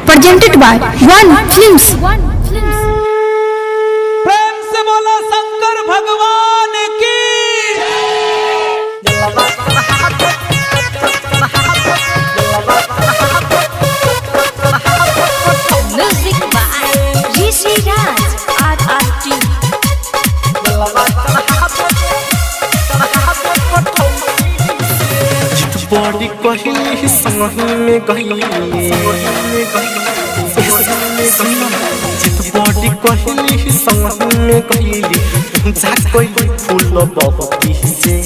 presented by One Films. प्रेम से बोला शंकर भगवान की। Music by Rishi Raj RRT. बड़ी कहली संग में गई जित बड़ी कहली संग में गईली जा कोई फूल बबी से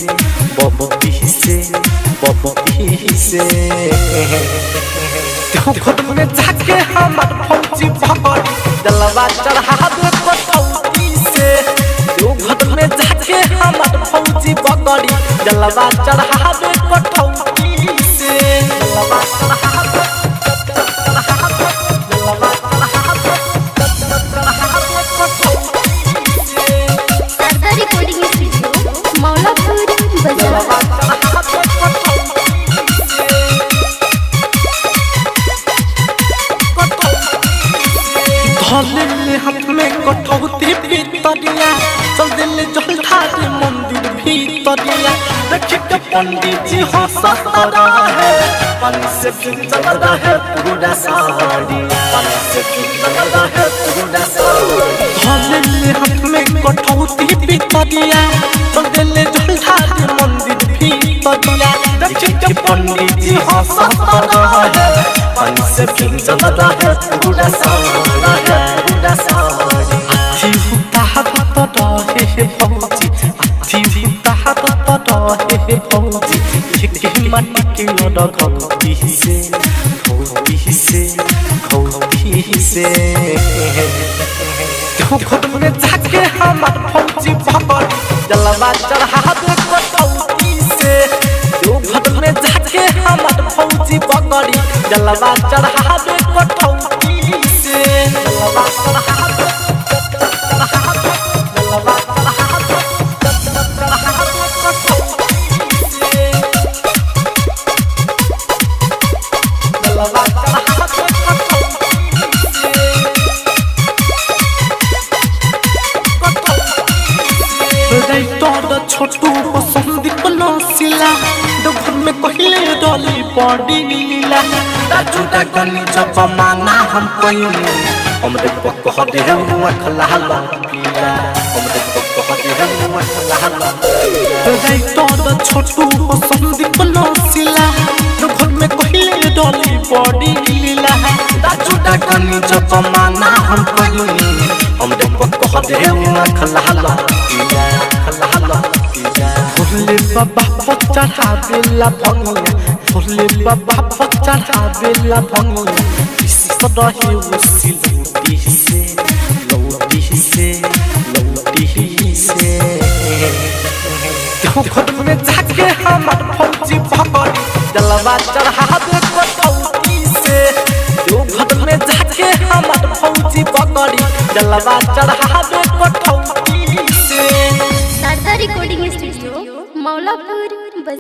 घर में जाके हमार फौजी भगड़ी जलवा चढ़ा दे पटौती से घर में जाके हमार फौजी भगड़ी जलवा चढ़ा दे पटौती से Sarda Recording Studio, Maulapur, Bazaar. धले हाथ में कठौती भीतरिया चल दिल जल ढारे मंदिर भीतरिया देख के पंडित जी हंसत रहे पानी से चल रहे पूरा साड़ी पानी से चल रहे पूरा साड़ी धले हाथ में कठौती भीतरिया चल दिल जल ढारे मंदिर भीतरिया देख के पंडित जी हंसत रहे पानी से चल रहे पूरा साड़ी जाके हमार फौजी भगड़ी जलवा चढ़ा दे पटौती से घर में जाके हमार फौजी भगड़ी जलवा चढ़ा दे पटौती से जलवा चढ़ा दे छोटू पसंद बनसिला घर में कहले डोली बॉडी लीला राजूटा गनी जब माना हम कइले हमरे पक हदे हम अखला पीला हमरे पक हदे हम अखला रे तो छोटू पसंद बनसिला घर में कहले डोली बॉडी लीला राजूटा गनी जब माना हम कइले हमरे पक हदे हम अखला पीला भोले बाबा पत्थर हावेला भंगिया भोले बाबा पत्थर हावेला भंगिया इस रहे उसी लौटी से घर में जाके हमार फौजी भगड़ी जलवा चढ़ा दे पटौती से घर में जाके हमार फौजी भगड़ी जलवा चढ़ा दे पटौती से Sarda Recording Studio, Maulapur,